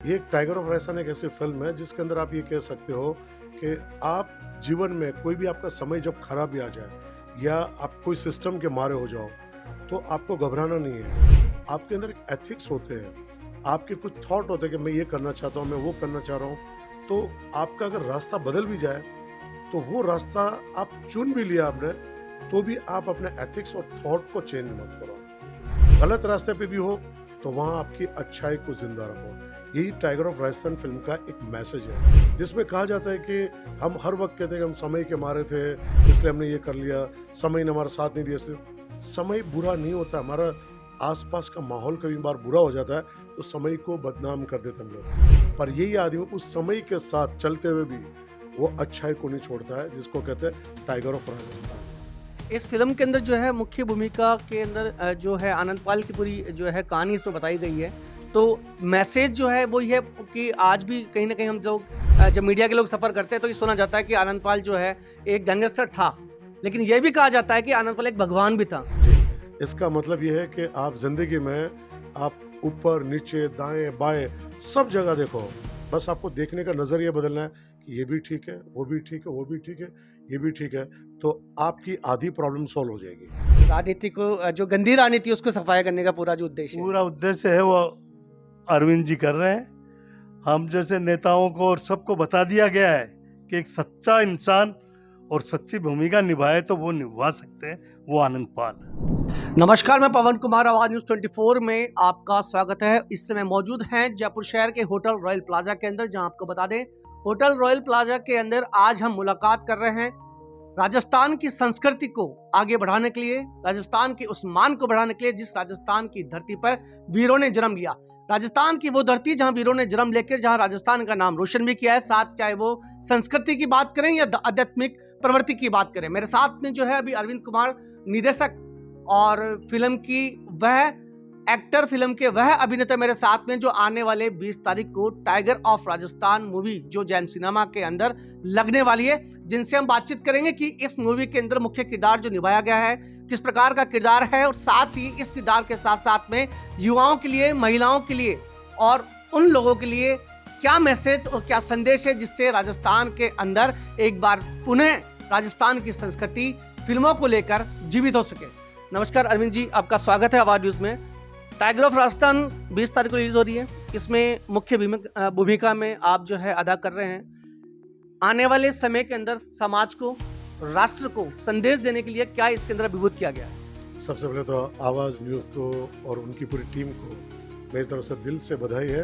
ये एक tiger of Rajasthan एक ऐसी फ़िल्म है जिसके अंदर आप ये कह सकते हो कि आप जीवन में कोई भी आपका समय जब खराब भी आ जाए या आप कोई सिस्टम के मारे हो जाओ, तो आपको घबराना नहीं है। आपके अंदर एक एथिक्स होते हैं, आपके कुछ थॉट होते हैं कि मैं ये करना चाहता हूँ, मैं वो करना चाह रहा हूँ। तो आपका अगर रास्ता बदल भी जाए, तो वो रास्ता आप चुन भी लिया आपने, तो भी आप अपने एथिक्स और थॉट को चेंज मत करो। गलत रास्ते पे भी हो तो वहाँ आपकी अच्छाई को जिंदा रखो। यही टाइगर ऑफ राजस्थान फिल्म का एक मैसेज है, जिसमें कहा जाता है कि हम हर वक्त कहते हैं कि हम समय के मारे थे, इसलिए हमने ये कर लिया, समय ने हमारा साथ नहीं दिया इसलिए। समय बुरा नहीं होता, हमारा आसपास का माहौल कभी बार बुरा हो जाता है तो समय को बदनाम कर देते हम लोग। पर यही आदमी उस समय के साथ चलते हुए भी वो अच्छाई को नहीं छोड़ता है, जिसको कहते हैं टाइगर ऑफ राजस्थान। इस फ़िल्म के अंदर जो है मुख्य भूमिका के अंदर जो है आनंद पाल की पूरी जो है कहानी इसमें बताई गई है। तो मैसेज जो है वो ये है कि आज भी कहीं न कहीं हम लोग जब मीडिया के लोग सफ़र करते हैं तो ये सुना जाता है कि आनंद पाल जो है एक गैंगस्टर था। लेकिन ये भी कहा जाता है कि आनंद पाल एक भगवान भी था। जी, इसका मतलब ये है कि आप ज़िंदगी में आप ऊपर, नीचे, दाएँ, बाएँ सब जगह देखो। बस आपको देखने का नज़रिया बदलना है कि ये भी ठीक है, वो भी ठीक है, वो भी ठीक है, ये भी ठीक है, तो आपकी आधी प्रॉब्लम सॉल्व हो जाएगी। राजनीति को जो गंदी राजनीति है उसको सफाया करने का पूरा जो उद्देश्य है। पूरा उद्देश्य है वो अरविंद जी कर रहे हैं। हम जैसे नेताओं को और सबको बता दिया गया है कि एक सच्चा इंसान और सच्ची भूमिका निभाए तो वो निभा सकते हैं, वो आनंद पाल। नमस्कार, मैं पवन कुमार, आवाज न्यूज़ 24 में आपका स्वागत है। इस समय मौजूद हैं जयपुर शहर के होटल रॉयल प्लाजा के अंदर, जहां आपको बता दें होटल रॉयल प्लाजा के अंदर आज हम मुलाकात कर रहे हैं राजस्थान की संस्कृति को आगे बढ़ाने के लिए, राजस्थान के उस मान को बढ़ाने के लिए जिस राजस्थान की धरती पर वीरों ने जन्म लिया। राजस्थान की वो धरती जहां वीरों ने जन्म लेकर जहां राजस्थान का नाम रोशन भी किया है, साथ चाहे वो संस्कृति की बात करें या आध्यात्मिक प्रवृत्ति की बात करें। मेरे साथ में जो है अभी अरविंद कुमार, निदेशक और फिल्म की वह एक्टर, फिल्म के वह अभिनेता मेरे साथ में जो आने वाले 20 तारीख को टाइगर ऑफ राजस्थान मूवी जो जैम सिनेमा के अंदर लगने वाली है, जिनसे हम बातचीत करेंगे कि इस मूवी के अंदर मुख्य किरदार जो निभाया गया है किस प्रकार का किरदार है, और साथ ही इस किरदार के साथ साथ में युवाओं के लिए, महिलाओं के लिए और उन लोगों के लिए क्या मैसेज और क्या संदेश है जिससे राजस्थान के अंदर एक बार पुनः राजस्थान की संस्कृति फिल्मों को लेकर जीवित हो सके। नमस्कार अरविंद जी, आपका स्वागत है आवाज न्यूज़ में। टाइगर ऑफ राजस्थान 20 तारीख को रिलीज हो रही है। इसमें मुख्य भूमिका में आप जो है अदा कर रहे हैं। आने वाले समय के अंदर समाज को, राष्ट्र को संदेश देने के लिए क्या इसके अंदर अभिभूत किया गया है? सबसे पहले तो आवाज़ न्यूज़ को और उनकी पूरी टीम को मेरी तरफ से दिल से बधाई है,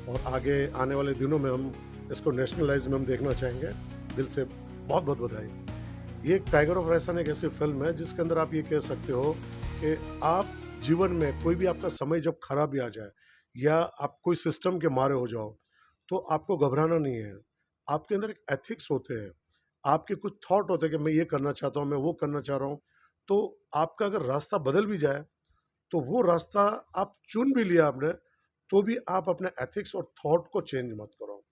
और आगे आने वाले दिनों में हम इसको नेशनलाइज में हम देखना चाहेंगे। दिल से बहुत बहुत बधाई। ये एक टाइगर ऑफ राजस्थान एक ऐसी फिल्म है जिसके अंदर आप ये कह सकते हो कि आप जीवन में कोई भी आपका समय जब खराब भी आ जाए या आप कोई सिस्टम के मारे हो जाओ, तो आपको घबराना नहीं है। आपके अंदर एक एथिक्स होते हैं, आपके कुछ थॉट होते हैं कि मैं ये करना चाहता हूँ, मैं वो करना चाह रहा हूँ। तो आपका अगर रास्ता बदल भी जाए, तो वो रास्ता आप चुन भी लिया आपने, तो भी आप अपने एथिक्स और थॉट को चेंज मत करो।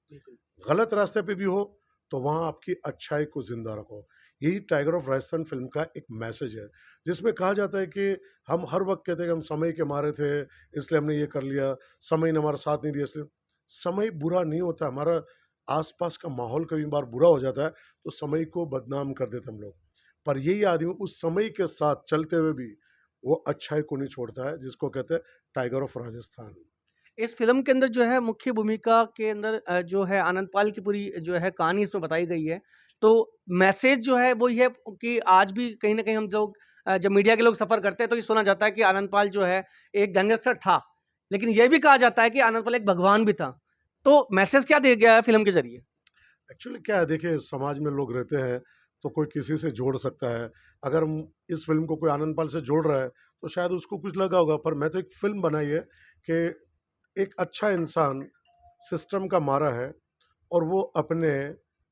गलत रास्ते पे भी हो तो वहाँ आपकी अच्छाई को जिंदा रखो। यही टाइगर ऑफ राजस्थान फिल्म का एक मैसेज है, जिसमें कहा जाता है कि हम हर वक्त कहते हैं कि हम समय के मारे थे, इसलिए हमने ये कर लिया, समय ने हमारा साथ नहीं दिया इसलिए। समय बुरा नहीं होता, हमारा आसपास का माहौल कभी बार बुरा हो जाता है तो समय को बदनाम कर देते हम लोग। पर यही आदमी उस समय के साथ चलते हुए भी वो अच्छाई को नहीं छोड़ता है, जिसको कहते हैं टाइगर ऑफ राजस्थान। इस फिल्म के अंदर जो है मुख्य भूमिका के अंदर जो है आनंद पाल की पूरी जो है कहानी इसमें बताई गई है। तो मैसेज जो है वो ये है कि आज भी कहीं न कहीं हम लोग जब मीडिया के लोग सफ़र करते हैं तो ये सुना जाता है कि आनंद पाल जो है एक गैंगस्टर था। लेकिन ये भी कहा जाता है कि आनंद पाल एक भगवान भी था। तो मैसेज क्या दिया गया है फिल्म के ज़रिए? एक्चुअली क्या है, देखिए समाज में लोग रहते हैं तो कोई किसी से जोड़ सकता है। अगर हम इस फिल्म को कोई आनंद पाल से जोड़ रहा है तो शायद उसको कुछ लगा होगा, पर मैं तो एक फिल्म बनाई है कि एक अच्छा इंसान सिस्टम का मारा है, और वो अपने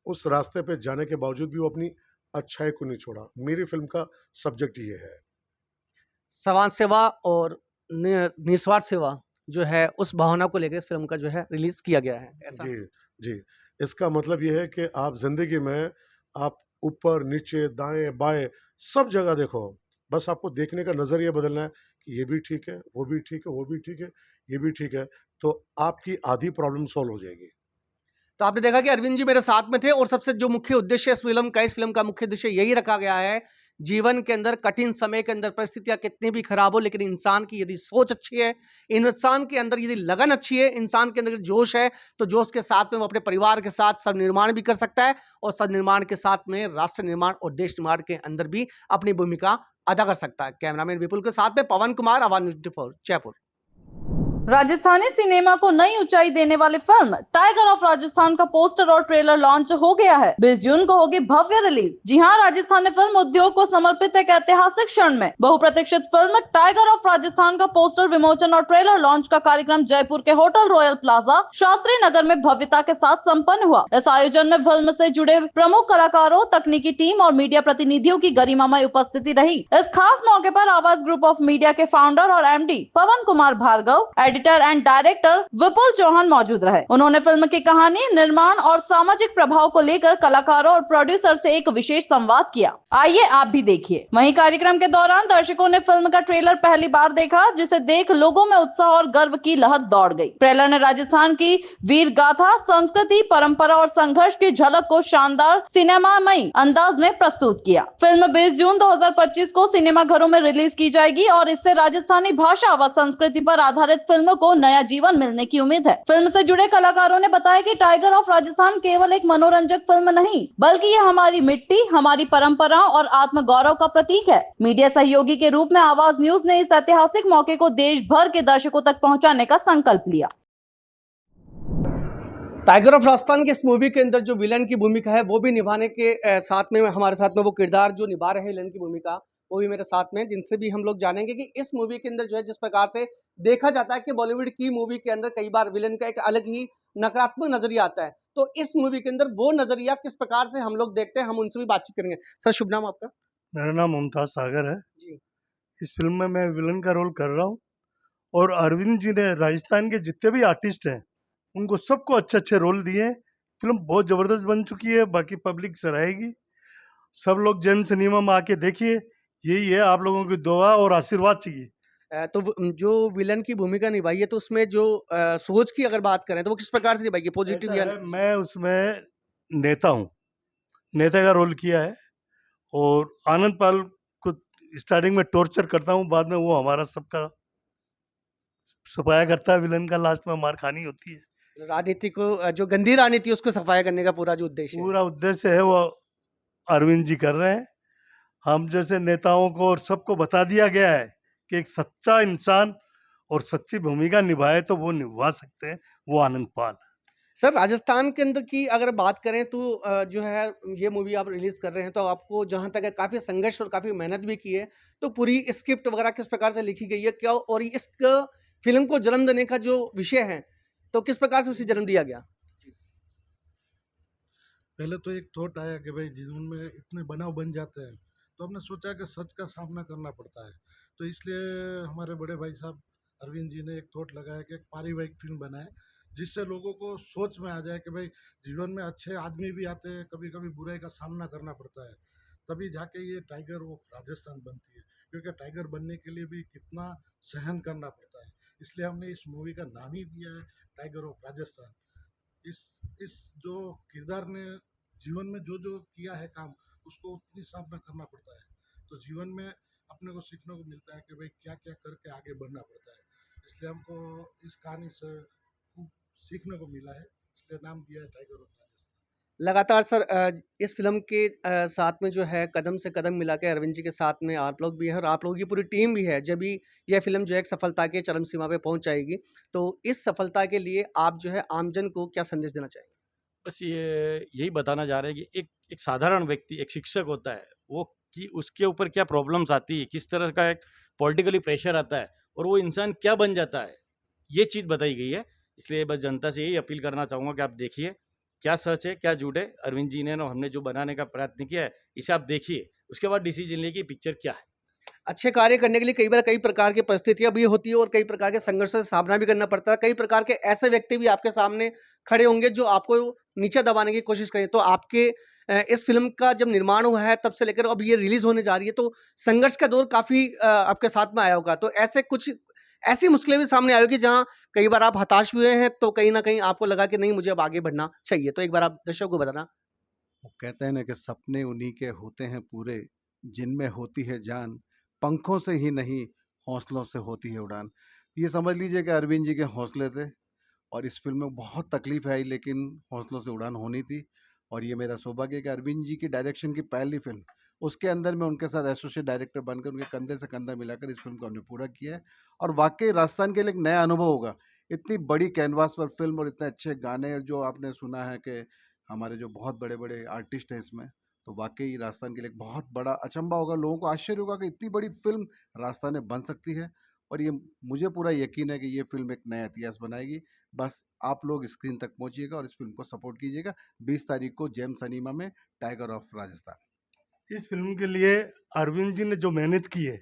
उस रास्ते पे जाने के बावजूद भी वो अपनी अच्छाई को नहीं छोड़ा। मेरी फिल्म का सब्जेक्ट ये है। समाज सेवा और निस्वार्थ सेवा जो है उस भावना को लेकर इस फिल्म का जो है रिलीज़ किया गया है, ऐसा? जी, जी। इसका मतलब ये है कि आप ज़िंदगी में आप ऊपर, नीचे, दाएँ, बाएँ सब जगह देखो। बस आपको देखने का नज़रिया बदलना है कि ये भी ठीक है, वो भी ठीक है, वो भी ठीक है, ये भी ठीक है, तो आपकी आधी प्रॉब्लम सॉल्व हो जाएगी। तो आपने देखा कि अरविंद जी मेरे साथ में थे और सबसे जो मुख्य उद्देश्य इस फिल्म का मुख्य उद्देश्य यही रखा गया है, जीवन के अंदर कठिन समय के अंदर परिस्थितियां कितनी भी खराब हो, लेकिन इंसान की यदि सोच अच्छी है, इंसान के अंदर यदि लगन अच्छी है, इंसान के अंदर जोश है, तो जोश के साथ में वो अपने परिवार के साथ सब निर्माण भी कर सकता है और सब निर्माण के साथ में राष्ट्र निर्माण और देश निर्माण के अंदर भी अपनी भूमिका अदा कर सकता है। कैमरामैन विपुल के साथ में पवन कुमार, आवाज न्यूज़ 24, जयपुर। राजस्थानी सिनेमा को नई ऊंचाई देने वाली फिल्म टाइगर ऑफ राजस्थान का पोस्टर और ट्रेलर लॉन्च हो गया है। 20 जून को होगी भव्य रिलीज। जी हां, राजस्थानी फिल्म उद्योग को समर्पित एक ऐतिहासिक क्षण में बहुप्रतीक्षित फिल्म टाइगर ऑफ राजस्थान का पोस्टर विमोचन और ट्रेलर लॉन्च का कार्यक्रम जयपुर के hotel royal plaza Shastri Nagar में भव्यता के साथ संपन्न हुआ। इस आयोजन में फिल्म से जुड़े प्रमुख कलाकारों, तकनीकी टीम और मीडिया प्रतिनिधियों की गरिमामय उपस्थिति रही। इस खास मौके पर आवाज ग्रुप ऑफ मीडिया के फाउंडर और MD Pawan Kumar Bhargava, editor and director Vipul Chauhan मौजूद रहे। उन्होंने फिल्म की कहानी, निर्माण और सामाजिक प्रभाव को लेकर कलाकारों और प्रोड्यूसर से एक विशेष संवाद किया। आइए आप भी देखिए। वहीं कार्यक्रम के दौरान दर्शकों ने फिल्म का ट्रेलर पहली बार देखा, जिसे देख लोगों में उत्साह और गर्व की लहर दौड़ गई। ट्रेलर ने राजस्थान की वीर गाथा, संस्कृति, परंपरा और संघर्ष की झलक को शानदार सिनेमामय अंदाज में प्रस्तुत किया। फिल्म 20 जून 2025 को सिनेमाघरों में रिलीज की जाएगी और इससे राजस्थानी भाषा व संस्कृति पर आधारित फिल्मों को नया जीवन मिलने की उम्मीद है। फिल्म से जुड़े कलाकारों ने बताया कि टाइगर ऑफ राजस्थान केवल एक मनोरंजक फिल्म नहीं, बल्कि यह हमारी मिट्टी, हमारी परंपराओं और आत्मगौरव का प्रतीक है। मीडिया सहयोगी के रूप में आवाज न्यूज ने इस ऐतिहासिक मौके को देश भर के दर्शकों तक पहुंचाने का संकल्प लिया। टाइगर ऑफ राजस्थान की इस मूवी के अंदर जो विलन की भूमिका है वो भी निभाने के साथ में हमारे साथ में वो किरदार जो निभा रहे हैं विलन की भूमिका, वो भी मेरे साथ में, जिनसे भी हम लोग जानेंगे कि इस मूवी के अंदर जो है जिस प्रकार से देखा जाता है कि बॉलीवुड की मूवी के अंदर कई बार विलन का एक अलग ही नकारात्मक नजरिया आता है, तो इस मूवी के अंदर वो नजरिया किस प्रकार से हम लोग देखते हैं, हम उनसे भी बातचीत करेंगे। सर, शुभ नाम आपका? मेरा नाम मुमताज सागर है जी। इस फिल्म में मैं विलन का रोल कर रहा हूँ और अरविंद जी ने राजस्थान के जितने भी आर्टिस्ट हैं उनको सबको अच्छे अच्छे रोल दिए। फिल्म बहुत ज़बरदस्त बन चुकी है, बाकी पब्लिक सराहेगी। सब लोग जैन सिनेमा में आके देखिए, यही है, आप लोगों की दुआ और आशीर्वाद चाहिए। तो जो विलन की भूमिका निभाई है, तो उसमें जो सोच की अगर बात करें तो वो किस प्रकार से निभाई है, पॉजिटिव या? मैं उसमें नेता हूँ, नेता का रोल किया है और आनंद पाल को स्टार्टिंग में टॉर्चर करता हूँ, बाद में वो हमारा सबका सफाया करता है। विलन का लास्ट में मार खानी होती है। राजनीति को जो गंदी राजनीति है उसको सफाया करने का पूरा जो उद्देश्य है। पूरा उद्देश्य है वो अरविंद जी कर रहे हैं। हम जैसे नेताओं को और सबको बता दिया गया है कि एक सच्चा इंसान और सच्ची भूमिका निभाए तो वो निभा सकते हैं, वो आनंद पाल। सर, राजस्थान के अंदर की अगर बात करें तो जो है ये मूवी आप रिलीज कर रहे हैं, तो आपको जहाँ तक है काफ़ी संघर्ष और काफ़ी मेहनत भी की है, तो पूरी स्क्रिप्ट वगैरह किस प्रकार से लिखी गई है क्या, और इस फिल्म को जन्म देने का जो विषय है तो किस प्रकार से उसे जन्म दिया गया? पहले तो एक थॉट आया कि भाई जीवन में इतने बनाव बन जाते हैं, तो हमने सोचा कि सच का सामना करना पड़ता है, तो इसलिए हमारे बड़े भाई साहब अरविंद जी ने एक थॉट लगाया कि एक पारिवारिक फिल्म बनाए जिससे लोगों को सोच में आ जाए कि भाई जीवन में अच्छे आदमी भी आते हैं, कभी कभी बुराई का सामना करना पड़ता है, तभी जाके ये टाइगर ऑफ राजस्थान बनती है। क्योंकि टाइगर बनने के लिए भी कितना सहन करना पड़ता है, इसलिए हमने इस मूवी का नाम ही दिया है टाइगर ऑफ राजस्थान। इस जो किरदार ने जीवन में जो जो किया है काम, उसको उतनी सामना करना पड़ता है, तो जीवन में अपने को सीखने को मिलता है कि भाई क्या क्या करके आगे बढ़ना पड़ता है। इसलिए हमको इस कहानी से खूब सीखने को मिला है, इसलिए नाम दिया है टाइगर ऑफ राजस्थान। लगातार सर इस फिल्म के साथ में जो है कदम से कदम मिला के अरविंद जी के साथ में आप लोग भी हैं और आप लोगों की पूरी टीम भी है। जब भी यह फिल्म जो है एक सफलता के चरम सीमा पे पहुंच जाएगी, तो इस सफलता के लिए आप जो है आमजन को क्या संदेश देना चाहेंगे? बस यही बताना चाह रहे हैं कि एक साधारण व्यक्ति, एक शिक्षक होता है, वो कि उसके ऊपर क्या प्रॉब्लम्स आती है, किस तरह का एक पॉलिटिकली प्रेशर आता है और वो इंसान क्या बन जाता है, ये चीज़ बताई गई है। इसलिए बस जनता से यही अपील करना चाहूँगा कि आप देखिए क्या सच है क्या झूठ है। अरविंद जी ने और हमने जो बनाने का प्रयत्न किया है, इसे आप देखिए, उसके बाद डिसीजन लें कि पिक्चर क्या है। अच्छे कार्य करने के लिए कई बार कई प्रकार की परिस्थितियां भी होती है और कई प्रकार के संघर्ष से सामना भी करना पड़ता है। कई प्रकार के ऐसे व्यक्ति भी आपके सामने खड़े होंगे जो आपको नीचे दबाने की कोशिश करें। तो आपके इस फिल्म का जब निर्माण हुआ है तब से लेकर अब ये रिलीज होने जा रही है, तो संघर्ष का दौर काफी आपके साथ में आया होगा। तो ऐसे कुछ ऐसी मुश्किलें भी सामने आई होगी जहाँ कई बार आप हताश हुए हैं, तो कहीं न कहीं आपको लगा कि नहीं मुझे अब आगे बढ़ना चाहिए। तो एक बार आप दर्शकों को बताना। वो कहते हैं ना कि सपने उन्हीं के होते हैं पूरे जिनमें होती है जान, पंखों से ही नहीं हौसलों से होती है उड़ान। ये समझ लीजिए कि अरविंद जी के हौसले थे और इस फिल्म में बहुत तकलीफ आई लेकिन हौसलों से उड़ान होनी थी। और ये मेरा सौभाग्य है कि अरविंद जी की डायरेक्शन की पहली फिल्म, उसके अंदर मैं उनके साथ एसोसिएट डायरेक्टर बनकर उनके कंधे से कंधा मिलाकर इस फिल्म को हमने पूरा किया है। और वाकई राजस्थान के लिए एक नया अनुभव होगा, इतनी बड़ी कैनवास पर फिल्म और इतने अच्छे गाने जो आपने सुना है कि हमारे जो बहुत बड़े बड़े आर्टिस्ट हैं इसमें, तो वाकई राजस्थान के लिए एक बहुत बड़ा अचंभा होगा। लोगों को आश्चर्य होगा कि इतनी बड़ी फिल्म राजस्थान में बन सकती है। और ये मुझे पूरा यकीन है कि ये फिल्म एक नया इतिहास बनाएगी। बस आप लोग स्क्रीन तक पहुंचिएगा और इस फिल्म को सपोर्ट कीजिएगा। 20 तारीख को जेम सिनेमा में, टाइगर ऑफ राजस्थान। इस फिल्म के लिए अरविंद जी ने जो मेहनत की है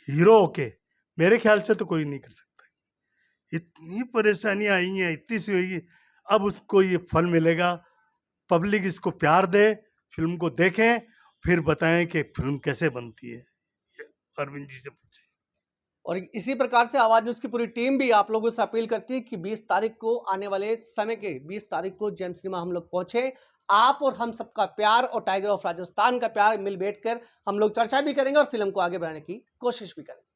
हीरो होके, मेरे ख्याल से तो कोई नहीं कर सकता। इतनी परेशानियां आई हैं, इतनी सी हुई, अब उसको ये फल मिलेगा। पब्लिक इसको प्यार दे, फिल्म को देखें, फिर बताएं कि फिल्म कैसे बनती है। ये अरविंद जी से पूछें। और इसी प्रकार से आवाज न्यूज़ की पूरी टीम भी आप लोगों से अपील करती है कि 20 तारीख को आने वाले समय के 20 तारीख को जेम सिनेमा हम लोग पहुंचे। आप और हम सबका प्यार और टाइगर ऑफ राजस्थान का प्यार मिल बैठ कर हम लोग चर्चा भी करेंगे और फिल्म को आगे बढ़ाने की कोशिश भी करेंगे।